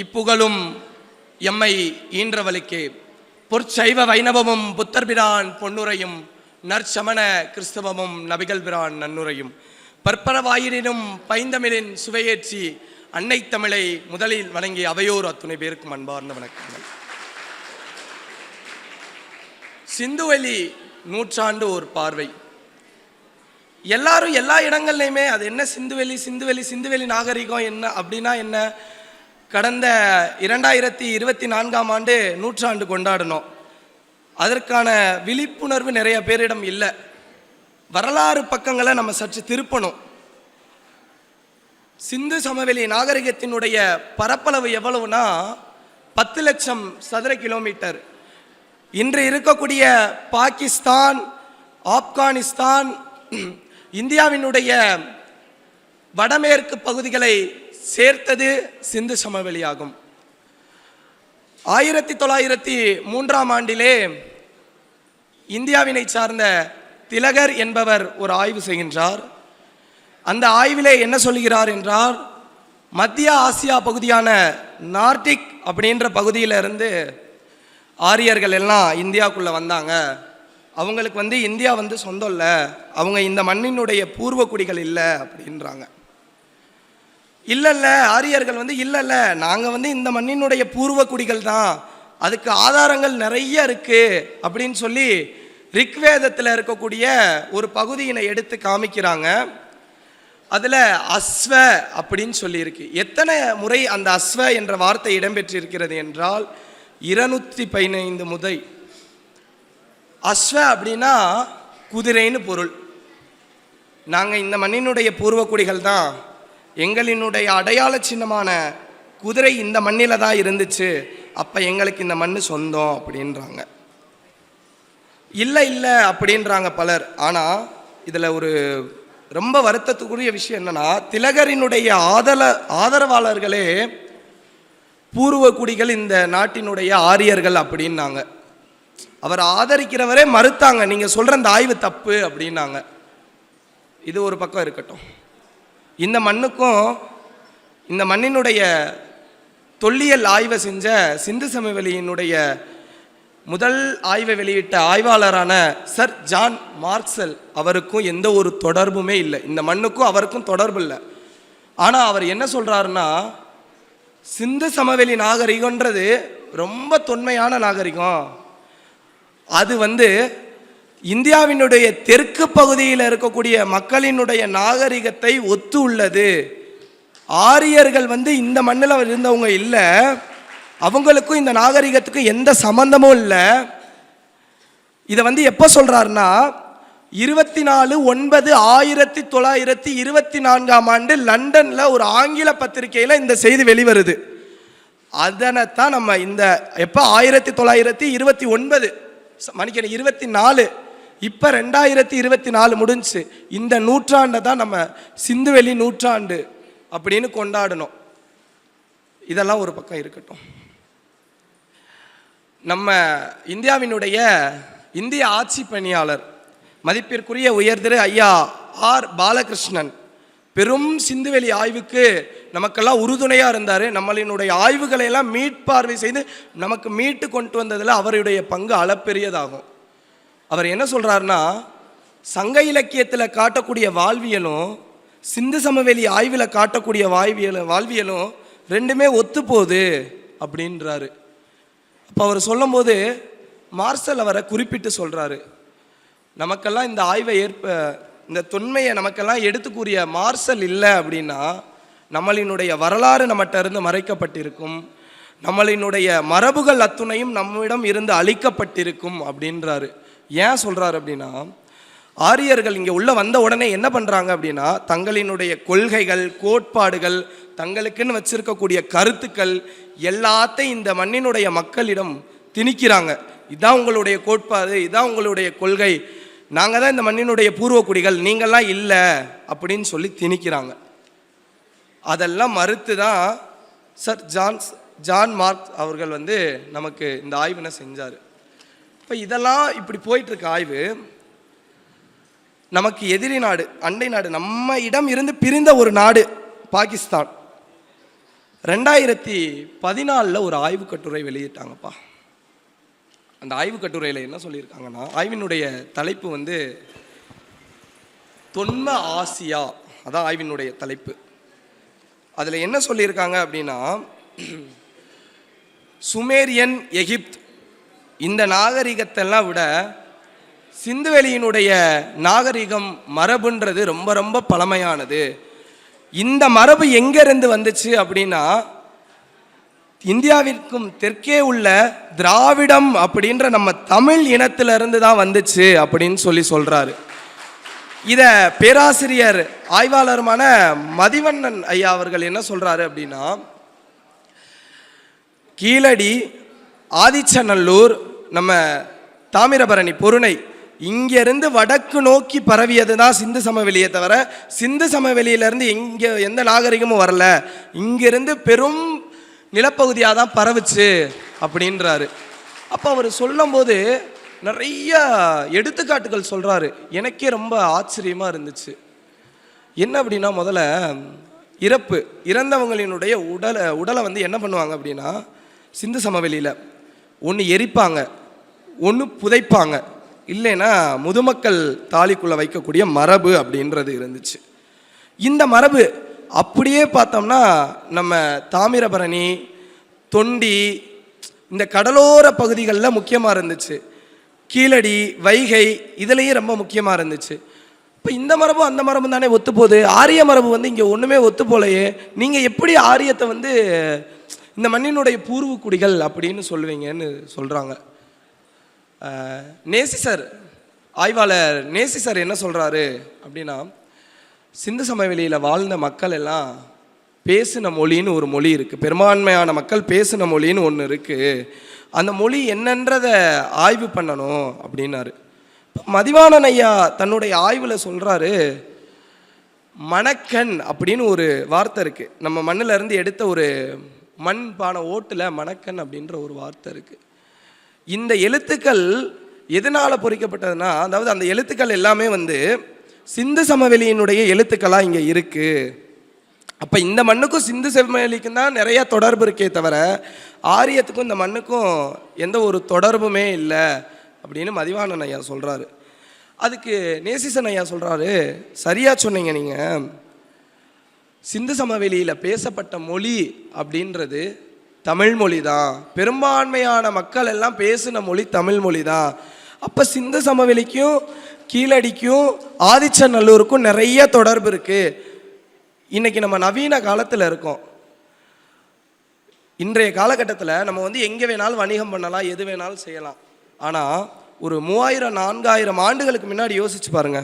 இப்புகழும் எம்மை ஈன்றவளுக்கே பொற்சைவ வைணவமும் புத்தர்பிரான் பொன்னுரையும் நற்சமண கிறிஸ்தவமும் நபிகள் பிரான் நன்னுரையும் பற்பரவாயினும் பைந்தமிழின் சுவையேற்றி அன்னை தமிழை முதலில் வணங்கி அவையோர் அத்துணை பேருக்கும் அன்பார்ந்த வணக்கங்கள். சிந்துவெளி நூற்றாண்டு ஒரு பார்வை. எல்லாரும் எல்லா இடங்கள்லையுமே அது என்ன சிந்துவெளி சிந்துவெளி சிந்துவெளி நாகரிகம் என்ன அப்படின்னா என்ன, கடந்த 2024ஆம் ஆண்டு நூற்றாண்டு கொண்டாடணும். அதற்கான விழிப்புணர்வு நிறைய பேரிடம் இல்லை. வரலாறு பக்கங்களை நம்ம சற்று திருப்பணும். சிந்து சமவெளி நாகரிகத்தினுடைய பரப்பளவு எவ்வளவுனா 10 லட்சம் சதுர கிலோமீட்டர். இன்று இருக்கக்கூடிய பாகிஸ்தான், ஆப்கானிஸ்தான், இந்தியாவினுடைய வடமேற்கு பகுதிகளை சேர்த்தது சிந்து சமவெளியாகும். 1903ஆம் ஆண்டிலே இந்தியாவினை சார்ந்த திலகர் என்பவர் ஒரு ஆய்வு செய்கின்றார். அந்த ஆய்விலே என்ன சொல்கிறார் என்றால், மத்திய ஆசியா பகுதியான நார்டிக் அப்படின்ற பகுதியிலிருந்து ஆரியர்கள் எல்லாம் இந்தியாவுக்குள்ளே வந்தாங்க. அவங்களுக்கு இந்தியா சொந்தம் இல்லை, அவங்க இந்த மண்ணினுடைய பூர்வ குடிகள் இல்லை அப்படின்றாங்க. இல்லை ஆரியர்கள் இல்லை நாங்கள் இந்த மண்ணினுடைய பூர்வ குடிகள் தான், அதுக்கு ஆதாரங்கள் நிறைய இருக்கு அப்படின்னு சொல்லி ரிக்வேதத்தில் இருக்கக்கூடிய ஒரு பகுதியினை எடுத்து காமிக்கிறாங்க. அதில் அஸ்வ அப்படின்னு சொல்லியிருக்கு. எத்தனை முறை அந்த அஸ்வ என்ற வார்த்தை இடம்பெற்றிருக்கிறது என்றால் 215 முறை. அஸ்வ அப்படின்னா குதிரைன்னு பொருள். நாங்கள் இந்த மண்ணினுடைய பூர்வக்குடிகள் தான், எங்களினுடைய அடையாள சின்னமான குதிரை இந்த மண்ணில் தான் இருந்துச்சு, அப்போ எங்களுக்கு இந்த மண் சொந்தம் அப்படின்றாங்க. இல்லை அப்படின்றாங்க பலர். ஆனால் இதில் ஒரு ரொம்ப வருத்தத்துக்குரிய விஷயம் என்னன்னா, திலகரினுடைய ஆதரவாளர்களே பூர்வ குடிகள் இந்த நாட்டினுடைய ஆரியர்கள் அப்படின்னாங்க. அவர் ஆதரிக்கிறவரே மறுத்தாங்க, நீங்கள் சொல்கிற அந்த ஆய்வு தப்பு அப்படின்னாங்க. இது ஒரு பக்கம் இருக்கட்டும். இந்த மண்ணுக்கும் இந்த மண்ணினுடைய தொல்லியல் ஆய்வை செஞ்ச சிந்து சமவெளியினுடைய முதல் ஆய்வை வெளியிட்ட ஆய்வாளரான சர் ஜான் மார்க்சல் அவருக்கும் எந்த ஒரு தொடர்புமே இல்லை. இந்த மண்ணுக்கும் அவருக்கும் தொடர்பு இல்லை. ஆனால் அவர் என்ன சொல்கிறாருன்னா, சிந்து சமவெளி நாகரிகன்றது ரொம்ப தொன்மையான நாகரிகம். அது இந்தியாவினுடைய தெற்கு பகுதியில் இருக்கக்கூடிய மக்களினுடைய நாகரிகத்தை ஒத்து உள்ளது. ஆரியர்கள் இந்த மண்ணில் இருந்தவங்க இல்லை, அவங்களுக்கும் இந்த நாகரிகத்துக்கும் எந்த சம்பந்தமும் இல்லை. இதை எப்போ சொல்றாருன்னா, 24/9/1924ஆம் ஆண்டு லண்டனில் ஒரு ஆங்கில பத்திரிகையில் இந்த செய்தி வெளிவருது. அதனைத்தான் நம்ம இந்த எப்போ 1929 மணிக்கணும் 24, இப்போ 2024 முடிஞ்சு. இந்த நூற்றாண்டை தான் நம்ம சிந்துவெளி நூற்றாண்டு அப்படின்னு கொண்டாடணும். இதெல்லாம் ஒரு பக்கம் இருக்கட்டும். நம்ம இந்தியாவினுடைய இந்திய ஆட்சி பணியாளர் மதிப்பிற்குரிய உயர்திரு ஐயா ஆர் பாலகிருஷ்ணன் பெரும் சிந்துவெளி ஆய்வுக்கு நமக்கெல்லாம் உறுதுணையாக இருந்தார். நம்மளினுடைய ஆய்வுகளை எல்லாம் மீட்பார்வை செய்து நமக்கு மீட்டு கொண்டு வந்ததில் அவருடைய பங்கு அளப்பெரியதாகும். அவர் என்ன சொல்கிறாருன்னா, சங்க இலக்கியத்தில் காட்டக்கூடிய வாழ்வியலும் சிந்து சமவெளி ஆய்வில் காட்டக்கூடிய வாழ்வியலும் ரெண்டுமே ஒத்து போகுது அப்படின்றாரு. அப்போ அவர் சொல்லும்போது மார்சல் அவரை குறிப்பிட்டு சொல்கிறாரு, நமக்கெல்லாம் இந்த ஆய்வை இந்த தொன்மையை நமக்கெல்லாம் எடுத்துக்கூறிய மார்சல் இல்லை அப்படின்னா நம்மளினுடைய வரலாறு நம்மகிட்ட இருந்து மறைக்கப்பட்டிருக்கும், நம்மளினுடைய மரபுகள் அத்துணையும் நம்மிடம் இருந்து அழிக்கப்பட்டிருக்கும் அப்படின்றாரு. ஏன் சொல்கிறாரு அப்படின்னா, ஆரியர்கள் இங்கே உள்ள வந்த உடனே என்ன பண்ணுறாங்க அப்படின்னா, தங்களினுடைய கொள்கைகள், கோட்பாடுகள், தங்களுக்குன்னு வச்சிருக்கக்கூடிய கருத்துக்கள் எல்லாத்தையும் இந்த மண்ணினுடைய மக்களிடம் திணிக்கிறாங்க. இதான் உங்களுடைய கோட்பாடு, இதான் உங்களுடைய கொள்கை, நாங்கள் தான் இந்த மண்ணினுடைய பூர்வ குடிகள், நீங்கள்லாம் இல்லை அப்படின்னு சொல்லி திணிக்கிறாங்க. அதெல்லாம் மறுத்து தான் சர் ஜான் மார்க்ஸ் அவர்கள் நமக்கு இந்த ஆய்வினை செஞ்சார். இப்போ இதெல்லாம் இப்படி போயிட்டுருக்க ஆய்வு நமக்கு எதிரி நாடு, அண்டை நாடு, நம்ம இடம் இருந்து பிரிந்த ஒரு நாடு பாகிஸ்தான். 2014 ஒரு ஆய்வு கட்டுரை வெளியிட்டாங்கப்பா. அந்த ஆய்வு கட்டுரையில் என்ன சொல்லியிருக்காங்கன்னா, ஆய்வினுடைய தலைப்பு வந்து தொன்ம ஆசியா, அதான் ஆய்வினுடைய தலைப்பு. அதில் என்ன சொல்லியிருக்காங்க அப்படின்னா, சுமேரியன் எகிப்த் இந்த நாகரிகத்தெல்லாம் விட சிந்துவெளியினுடைய நாகரிகம் மரபுன்றது ரொம்ப ரொம்ப பழமையானது. இந்த மரபு எங்கேருந்து வந்துச்சு அப்படின்னா, இந்தியாவிற்கும் தெற்கே உள்ள திராவிடம் அப்படின்ற நம்ம தமிழ் இனத்திலிருந்து தான் வந்துச்சு அப்படின்னு சொல்றாரு. இதை பேராசிரியர் ஆய்வாளருமான மதிவண்ணன் ஐயா அவர்கள் என்ன சொல்றாரு அப்படின்னா, கீழடி, ஆதிச்சநல்லூர், நம்ம தாமிரபரணி, பொருணை இங்கிருந்து வடக்கு நோக்கி பரவியது தான் சிந்து சமவெளியை தவிர சிந்து சமவெளியிலேருந்து எந்த நாகரிகமும் வரல, இங்கிருந்து பெரும் நிலப்பகுதியாக தான் பரவுச்சு அப்படின்றாரு. அப்போ அவர் சொல்லும்போது நிறைய எடுத்துக்காட்டுகள் சொல்கிறாரு. எனக்கே ரொம்ப ஆச்சரியமாக இருந்துச்சு. என்ன அப்படின்னா, முதல்ல இறந்தவங்களினுடைய உடலை வந்து என்ன பண்ணுவாங்க அப்படின்னா, சிந்து சமவெளியில் ஒன்று எரிப்பாங்க, ஒன்று புதைப்பாங்க, இல்லைன்னா முதுமக்கள் தாலிக்குள்ளே வைக்கக்கூடிய மரபு அப்படின்றது இருந்துச்சு. இந்த மரபு அப்படியே பார்த்தோம்னா நம்ம தாமிரபரணி, தொண்டி, இந்த கடலோர பகுதிகளில் முக்கியமாக இருந்துச்சு. கீழடி, வைகை இதுலேயும் ரொம்ப முக்கியமாக இருந்துச்சு. இப்போ இந்த மரபும் அந்த மரபும் தானே ஒத்து போகுது. ஆரிய மரபு வந்து இங்கே ஒன்றுமே ஒத்து போலையே, நீங்கள் எப்படி ஆரியத்தை வந்து இந்த மண்ணினுடைய பூர்வ குடிகள் அப்படின்னு சொல்லுவீங்கன்னு சொல்கிறாங்க. நேசிசர், ஆய்வாளர் நேசிசர் என்ன சொல்கிறாரு அப்படின்னா, சிந்து சமவெளியில் வாழ்ந்த மக்கள் எல்லாம் பேசின மொழின்னு ஒரு மொழி இருக்குது, பெரும்பான்மையான மக்கள் பேசின மொழின்னு ஒன்று இருக்குது, அந்த மொழி என்னன்றதை ஆய்வு பண்ணணும் அப்படின்னாரு. மதிவாணன் ஐயா தன்னுடைய ஆய்வில் சொல்கிறாரு, மணக்கண் அப்படின்னு ஒரு வார்த்தை இருக்குது. நம்ம மண்ணில் இருந்து எடுத்த ஒரு மண்பான ஓட்டில் மணக்கண் அப்படின்ற ஒரு வார்த்தை இருக்குது. இந்த எழுத்துக்கள் எதனால் பொறிக்கப்பட்டதுன்னா, அதாவது அந்த எழுத்துக்கள் எல்லாமே வந்து சிந்து சமவெளியினுடைய எழுத்துக்களாக இங்கே இருக்குது. அப்போ இந்த மண்ணுக்கும் சிந்து சமவெளிக்கும் தான் நிறையா தொடர்பு இருக்கே தவிர ஆரியத்துக்கும் இந்த மண்ணுக்கும் எந்த ஒரு தொடர்புமே இல்லை அப்படின்னு மதிவாணன் ஐயா சொல்கிறாரு. அதுக்கு நேசிசன் ஐயா சொல்கிறாரு, சரியாக சொன்னீங்க நீங்கள், சிந்து சமவெளியில் பேசப்பட்ட மொழி அப்படின்றது தமிழ் மொழி தான், பெரும்பான்மையான மக்கள் எல்லாம் பேசின மொழி தமிழ் மொழி தான். அப்போ சிந்து சமவெளிக்கும் கீழடிக்கும் ஆதிச்சநல்லூருக்கும் நிறைய தொடர்பு இருக்குது. இன்றைக்கி நம்ம நவீன காலத்தில் இருக்கோம். இன்றைய காலகட்டத்தில் நம்ம வந்து எங்கே வேணாலும் வணிகம் பண்ணலாம், எது வேணாலும் செய்யலாம். ஆனால் ஒரு 3000-4000 ஆண்டுகளுக்கு முன்னாடி யோசிச்சு பாருங்க,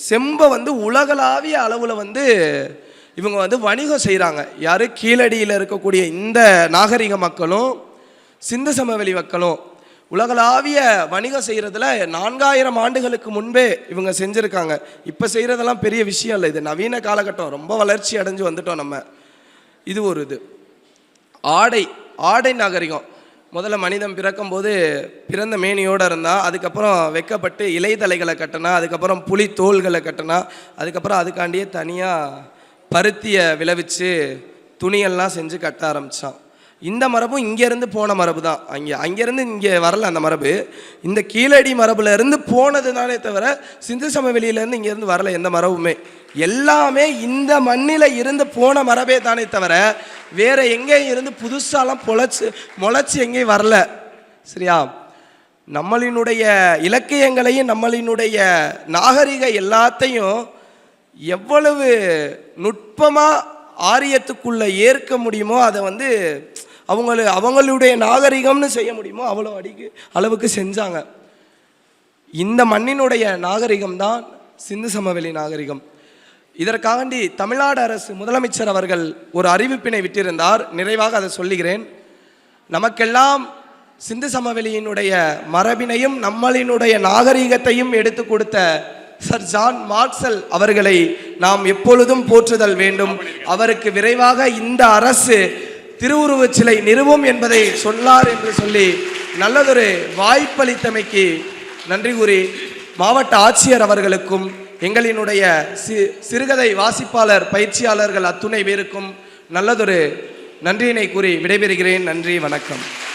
செம்பை வந்து உலகளாவிய அளவில் வந்து இவங்க வந்து வணிகம் செய்கிறாங்க. யார்? கீழடியில் இருக்கக்கூடிய இந்த நாகரிக மக்களும் சிந்து சமவெளி மக்களும் உலகளாவிய வணிகம் செய்கிறதுல 4000 ஆண்டுகளுக்கு முன்பே இவங்க செஞ்சுருக்காங்க. இப்போ செய்கிறதெல்லாம் பெரிய விஷயம் இல்லை, இது நவீன காலகட்டம், ரொம்ப வளர்ச்சி அடைஞ்சு வந்துட்டோம் நம்ம. இது ஒரு இது. ஆடை நாகரிகம். முதல்ல மனிதன் பிறக்கும்போது பிறந்த மேனியோடு இருந்தால், அதுக்கப்புறம் வெக்கப்பட்டு இலைத்தலைகளை கட்டினா, அதுக்கப்புறம் புலி தோள்களை கட்டினா, அதுக்கப்புறம் அதுக்காண்டியே தனியாக பருத்தியை விளைவிச்சு துணியெல்லாம் செஞ்சு கட்ட ஆரம்பித்தான். இந்த மரபும் இங்கேருந்து போன மரபு தான். அங்கேருந்து இங்கே வரல அந்த மரபு, இந்த கீழடி மரபுல இருந்து போனது தானே தவிர சிந்து சமவெளியிலேருந்து இங்கேருந்து வரல எந்த மரபுமே. எல்லாமே இந்த மண்ணில் இருந்து போன மரபே தானே தவிர வேறு எங்கேயும் இருந்து புதுசாலாம் முளைச்சி எங்கேயும் வரல. சரியா? நம்மளினுடைய இலக்கியங்களையும் நம்மளினுடைய நாகரிக எல்லாத்தையும் எவ்வளவு நுட்பமாக ஆரியத்துக்குள்ளே ஏற்க முடியுமோ, அதை வந்து அவங்களுடைய நாகரிகம்னு செய்ய முடியுமோ அவ்வளோ அளவுக்கு செஞ்சாங்க. இந்த மண்ணினுடைய நாகரிகம் தான் சிந்து சமவெளி நாகரிகம். இதற்காண்டி தமிழ்நாடு அரசு முதலமைச்சர் அவர்கள் ஒரு அறிவிப்பினை விட்டிருந்தார். நிறைவாக அதை சொல்லுகிறேன். நமக்கெல்லாம் சிந்து சமவெளியினுடைய மரபினையும் நம்மளினுடைய நாகரிகத்தையும் எடுத்து கொடுத்த சர் ஜான் மார்ஷல் அவர்களை நாம் எப்பொழுதும் போற்றுதல் வேண்டும். அவருக்கு விரைவாக இந்த அரசு திருவுருவச் சிலை நிறுவும் என்பதை சொன்னார் என்று சொல்லி நல்லதொரு வாய்ப்பளித்தமைக்கு நன்றி கூறி மாவட்ட ஆட்சியர் அவர்களுக்கும் எங்களினுடைய சிறுகதை வாசிப்பாளர் பயிற்சியாளர்கள் அத்துணை பேருக்கும் நல்லதொரு நன்றியினை கூறி விடைபெறுகிறேன். நன்றி, வணக்கம்.